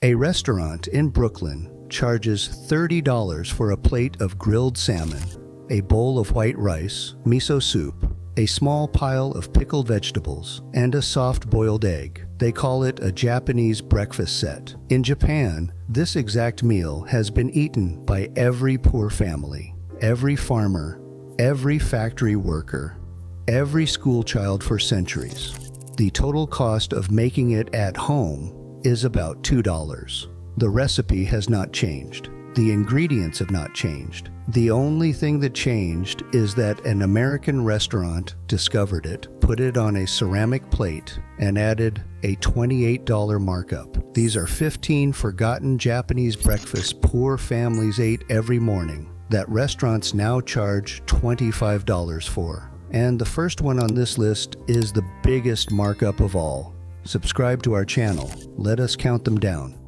A restaurant in Brooklyn charges $30 for a plate of grilled salmon, a bowl of white rice, miso soup, a small pile of pickled vegetables, and a soft boiled egg. They call it a Japanese breakfast set. In Japan, this exact meal has been eaten by every poor family, every farmer, every factory worker, every school child for centuries. The total cost of making it at home is about $2. The recipe has not changed. The ingredients have not changed. The only thing that changed is that an American restaurant discovered it, put it on a ceramic plate, and added a $28 markup. These are 15 forgotten Japanese breakfasts poor families ate every morning that restaurants now charge $25 for. And the first one on this list is the biggest markup of all. Subscribe to our channel. Let us count them down.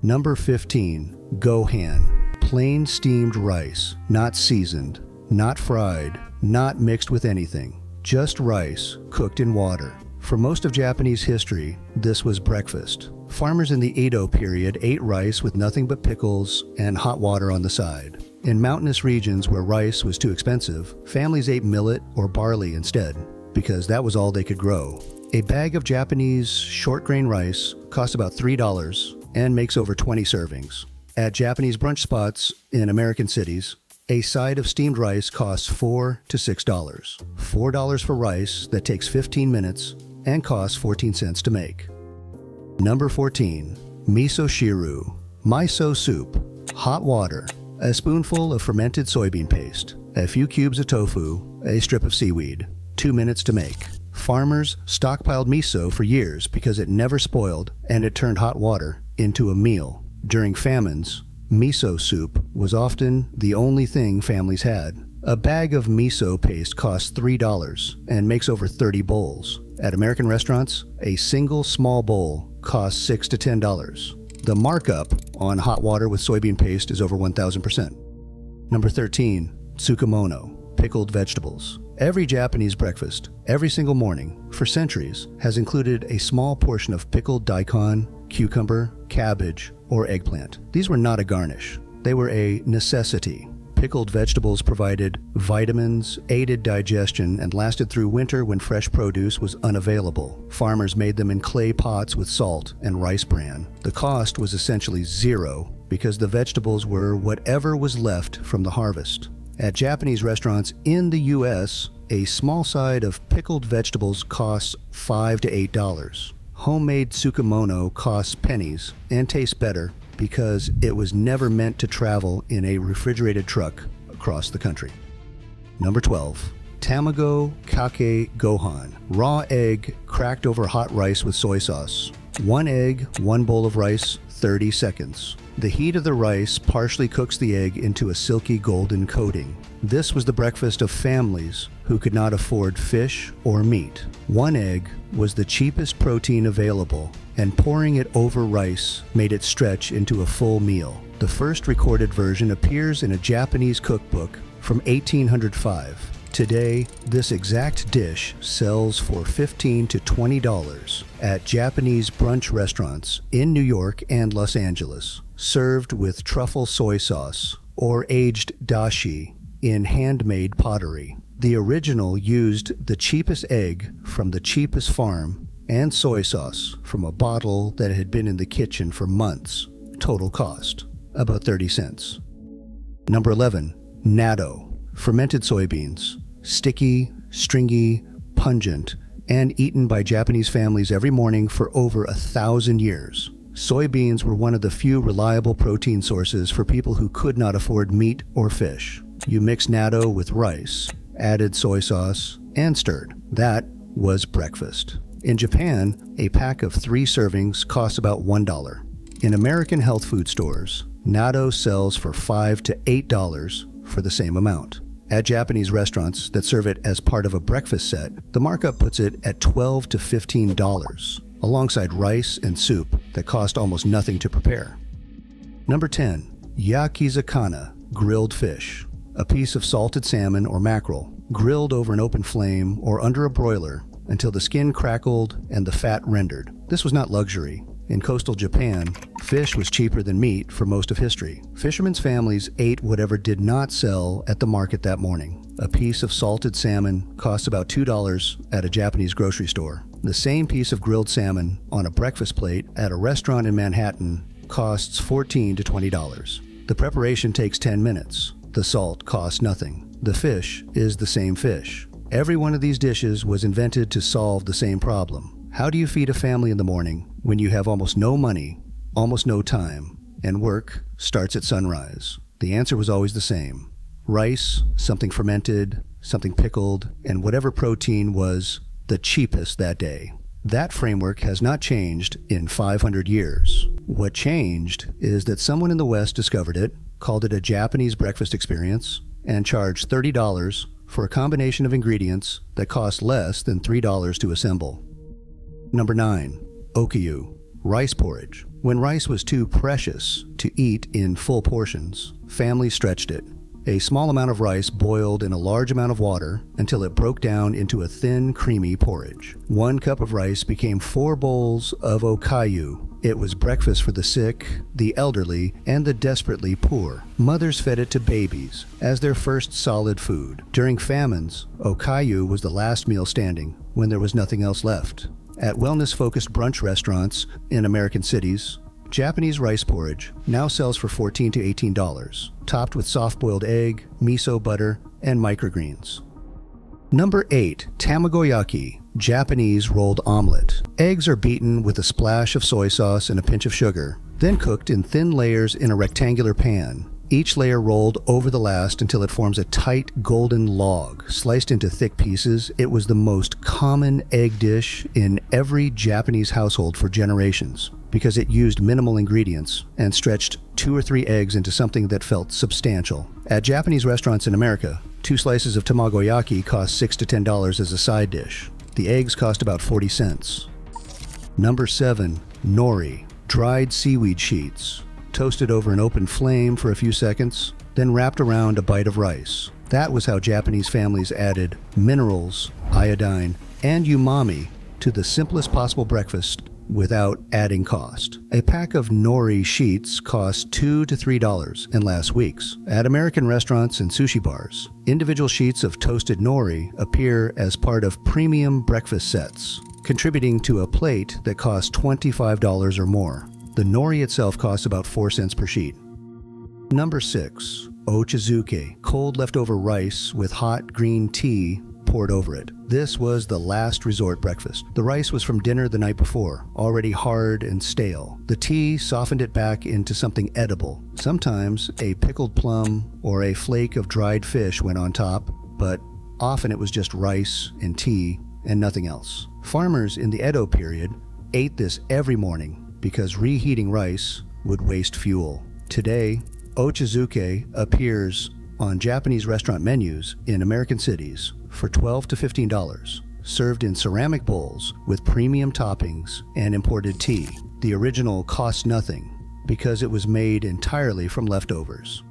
Number 15, Gohan. Plain steamed rice, not seasoned, not fried, not mixed with anything. Just rice cooked in water. For most of Japanese history, this was breakfast. Farmers in the Edo period ate rice with nothing but pickles and hot water on the side. In mountainous regions where rice was too expensive, families ate millet or barley instead, because that was all they could grow. A bag of Japanese short grain rice costs about $3 and makes over 20 servings. At Japanese brunch spots in American cities, a side of steamed rice costs $4 to $6. $4 for rice that takes 15 minutes and costs 14 cents to make. Number 14, Miso Shiru. Miso soup, hot water, a spoonful of fermented soybean paste, a few cubes of tofu, a strip of seaweed. 2 minutes to make. Farmers stockpiled miso for years because it never spoiled and it turned hot water into a meal. During famines, miso soup was often the only thing families had. A bag of miso paste costs $3 and makes over 30 bowls. At American restaurants, a single small bowl costs $6 to $10. The markup on hot water with soybean paste is over 1,000%. Number 13, tsukemono, pickled vegetables. Every Japanese breakfast, every single morning, for centuries, has included a small portion of pickled daikon, cucumber, cabbage, or eggplant. These were not a garnish. They were a necessity. Pickled vegetables provided vitamins, aided digestion, and lasted through winter when fresh produce was unavailable. Farmers made them in clay pots with salt and rice bran. The cost was essentially zero because the vegetables were whatever was left from the harvest. At Japanese restaurants in the U.S., a small side of pickled vegetables costs $5 to $8. Homemade tsukemono costs pennies and tastes better because it was never meant to travel in a refrigerated truck across the country. Number 12, Tamago Kake Gohan. Raw egg cracked over hot rice with soy sauce. 1 egg, 1 bowl of rice, 30 seconds. The heat of the rice partially cooks the egg into a silky golden coating. This was the breakfast of families who could not afford fish or meat. 1 egg was the cheapest protein available, and pouring it over rice made it stretch into a full meal. The first recorded version appears in a Japanese cookbook from 1805. Today, this exact dish sells for $15 to $20 at Japanese brunch restaurants in New York and Los Angeles, served with truffle soy sauce or aged dashi in handmade pottery. The original used the cheapest egg from the cheapest farm and soy sauce from a bottle that had been in the kitchen for months. Total cost, about 30 cents. Number 11, natto. Fermented soybeans. Sticky, stringy, pungent, and eaten by Japanese families every morning for over 1,000 years. Soybeans were one of the few reliable protein sources for people who could not afford meat or fish. You mix natto with rice, added soy sauce, and stirred. That was breakfast. In Japan, a pack of 3 servings costs about $1. In American health food stores, natto sells for $5 to $8 for the same amount. At Japanese restaurants that serve it as part of a breakfast set, the markup puts it at $12 to $15, alongside rice and soup that cost almost nothing to prepare. Number 10, yakizakana, grilled fish. A piece of salted salmon or mackerel, grilled over an open flame or under a broiler until the skin crackled and the fat rendered. This was not luxury. In coastal Japan, fish was cheaper than meat for most of history. Fishermen's families ate whatever did not sell at the market that morning. A piece of salted salmon cost about $2 at a Japanese grocery store. The same piece of grilled salmon on a breakfast plate at a restaurant in Manhattan costs $14 to $20. The preparation takes 10 minutes. The salt costs nothing. The fish is the same fish. Every one of these dishes was invented to solve the same problem. How do you feed a family in the morning when you have almost no money, almost no time, and work starts at sunrise? The answer was always the same. Rice, something fermented, something pickled, and whatever protein was the cheapest that day. That framework has not changed in 500 years. What changed is that someone in the West discovered it, called it a Japanese breakfast experience, and charged $30 for a combination of ingredients that cost less than $3 to assemble. Number 9. Okayu, rice porridge. When rice was too precious to eat in full portions, families stretched it. A small amount of rice boiled in a large amount of water until it broke down into a thin, creamy porridge. 1 cup of rice became 4 bowls of okayu. It was breakfast for the sick, the elderly, and the desperately poor. Mothers fed it to babies as their first solid food. During famines, okayu was the last meal standing when there was nothing else left. At wellness-focused brunch restaurants in American cities, Japanese rice porridge now sells for $14 to $18, topped with soft-boiled egg, miso butter, and microgreens. Number 8. Tamagoyaki, Japanese rolled omelet. Eggs are beaten with a splash of soy sauce and a pinch of sugar, then cooked in thin layers in a rectangular pan. Each layer rolled over the last until it forms a tight golden log, sliced into thick pieces. It was the most common egg dish in every Japanese household for generations because it used minimal ingredients and stretched 2 or 3 eggs into something that felt substantial. At Japanese restaurants in America, 2 slices of tamagoyaki cost $6 to $10 as a side dish. The eggs cost about 40 cents. Number 7. Nori, dried seaweed sheets. Toasted over an open flame for a few seconds, then wrapped around a bite of rice. That was how Japanese families added minerals, iodine, and umami to the simplest possible breakfast without adding cost. A pack of nori sheets cost $2 to $3 and lasts weeks. At American restaurants and sushi bars, individual sheets of toasted nori appear as part of premium breakfast sets, contributing to a plate that costs $25 or more. The nori itself costs about 4 cents per sheet. Number 6. Ochazuke, cold leftover rice with hot green tea poured over it. This was the last resort breakfast. The rice was from dinner the night before, already hard and stale. The tea softened it back into something edible. Sometimes a pickled plum or a flake of dried fish went on top, but often it was just rice and tea and nothing else. Farmers in the Edo period ate this every morning because reheating rice would waste fuel. Today, ochazuke appears on Japanese restaurant menus in American cities for $12 to $15, served in ceramic bowls with premium toppings and imported tea. The original cost nothing because it was made entirely from leftovers.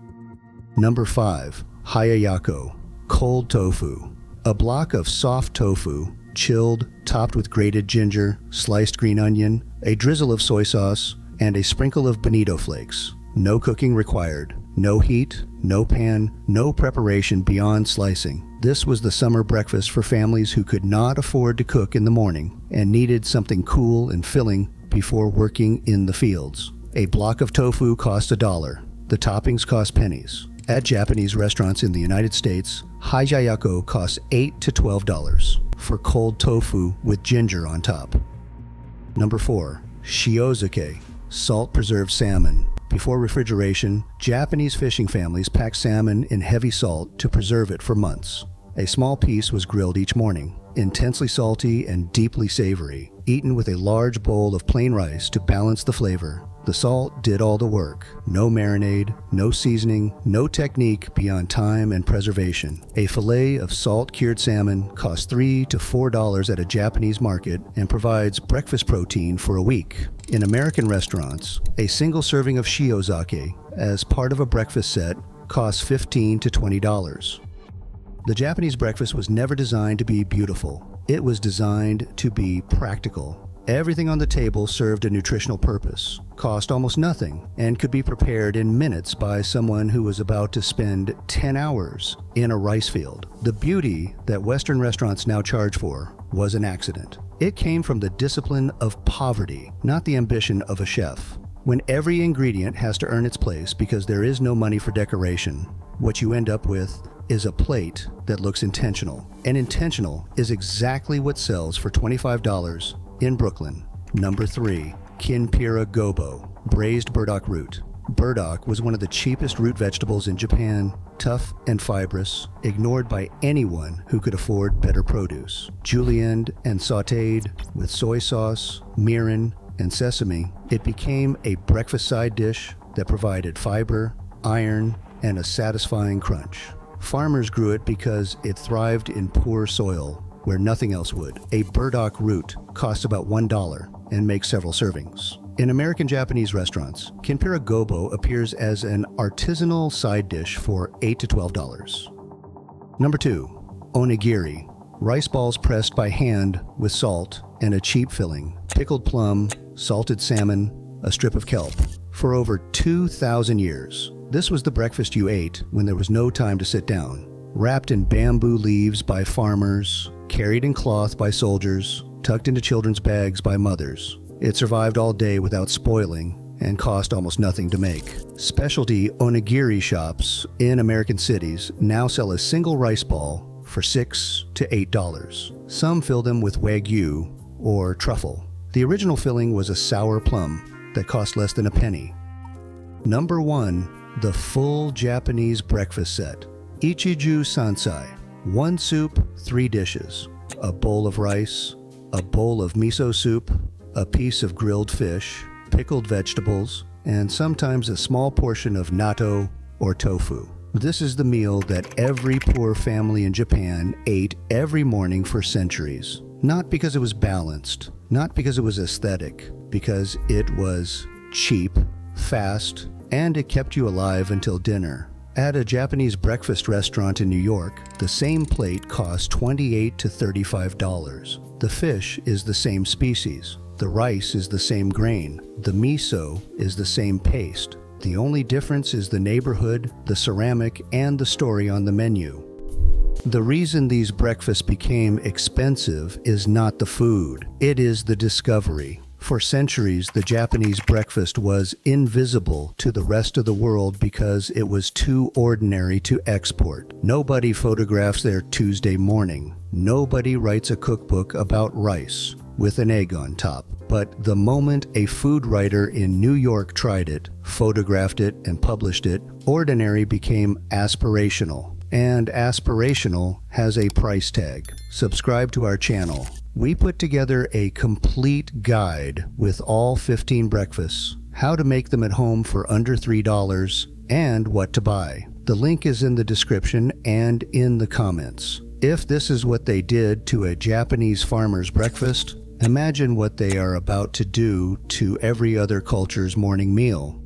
Number 5. Hayayako, cold tofu. A block of soft tofu, chilled, topped with grated ginger, sliced green onion, a drizzle of soy sauce, and a sprinkle of bonito flakes. No cooking required. No heat, no pan, no preparation beyond slicing. This was the summer breakfast for families who could not afford to cook in the morning and needed something cool and filling before working in the fields. A block of tofu cost $1. The toppings cost pennies. At Japanese restaurants in the United States, hayayako costs $8 to $12 for cold tofu with ginger on top. Number 4. Shiozuke, salt-preserved salmon. Before refrigeration, Japanese fishing families packed salmon in heavy salt to preserve it for months. A small piece was grilled each morning, intensely salty and deeply savory, eaten with a large bowl of plain rice to balance the flavor. The salt did all the work. No marinade, no seasoning, no technique beyond time and preservation. A fillet of salt-cured salmon costs $3 to $4 at a Japanese market and provides breakfast protein for a week. In American restaurants, a single serving of shiozake as part of a breakfast set costs $15 to $20. The Japanese breakfast was never designed to be beautiful. It was designed to be practical. Everything on the table served a nutritional purpose, cost almost nothing, and could be prepared in minutes by someone who was about to spend 10 hours in a rice field. The beauty that Western restaurants now charge for was an accident. It came from the discipline of poverty, not the ambition of a chef. When every ingredient has to earn its place because there is no money for decoration, what you end up with is a plate that looks intentional. And intentional is exactly what sells for $25 in Brooklyn. Number 3, Kinpira Gobo, braised burdock root. Burdock was one of the cheapest root vegetables in Japan, tough and fibrous, ignored by anyone who could afford better produce. Julienned and sautéed with soy sauce, mirin, and sesame, it became a breakfast side dish that provided fiber, iron, and a satisfying crunch. Farmers grew it because it thrived in poor soil where nothing else would. A burdock root costs about $1 and makes several servings. In American Japanese restaurants, Kinpira Gobo appears as an artisanal side dish for $8 to $12. Number 2, onigiri, rice balls pressed by hand with salt and a cheap filling, pickled plum, salted salmon, a strip of kelp. For over 2,000 years, this was the breakfast you ate when there was no time to sit down. Wrapped in bamboo leaves by farmers, carried in cloth by soldiers, tucked into children's bags by mothers. It survived all day without spoiling and cost almost nothing to make. Specialty onigiri shops in American cities now sell a single rice ball for $6 to $8. Some fill them with wagyu or truffle. The original filling was a sour plum that cost less than a penny. Number 1, the full Japanese breakfast set. Ichiju Sansai, 1 soup, 3 dishes, a bowl of rice, a bowl of miso soup, a piece of grilled fish, pickled vegetables, and sometimes a small portion of natto or tofu. This is the meal that every poor family in Japan ate every morning for centuries. Not because it was balanced, not because it was aesthetic, because it was cheap, fast, and it kept you alive until dinner. At a Japanese breakfast restaurant in New York, the same plate costs $28 to $35. The fish is the same species. The rice is the same grain. The miso is the same paste. The only difference is the neighborhood, the ceramic, and the story on the menu. The reason these breakfasts became expensive is not the food. It is the discovery. For centuries, the Japanese breakfast was invisible to the rest of the world because it was too ordinary to export. Nobody photographs their Tuesday morning. Nobody writes a cookbook about rice with an egg on top. But the moment a food writer in New York tried it, photographed it, and published it, ordinary became aspirational. And aspirational has a price tag. Subscribe to our channel. We put together a complete guide with all 15 breakfasts, how to make them at home for under $3, and what to buy. The link is in the description and in the comments. If this is what they did to a Japanese farmer's breakfast, imagine what they are about to do to every other culture's morning meal.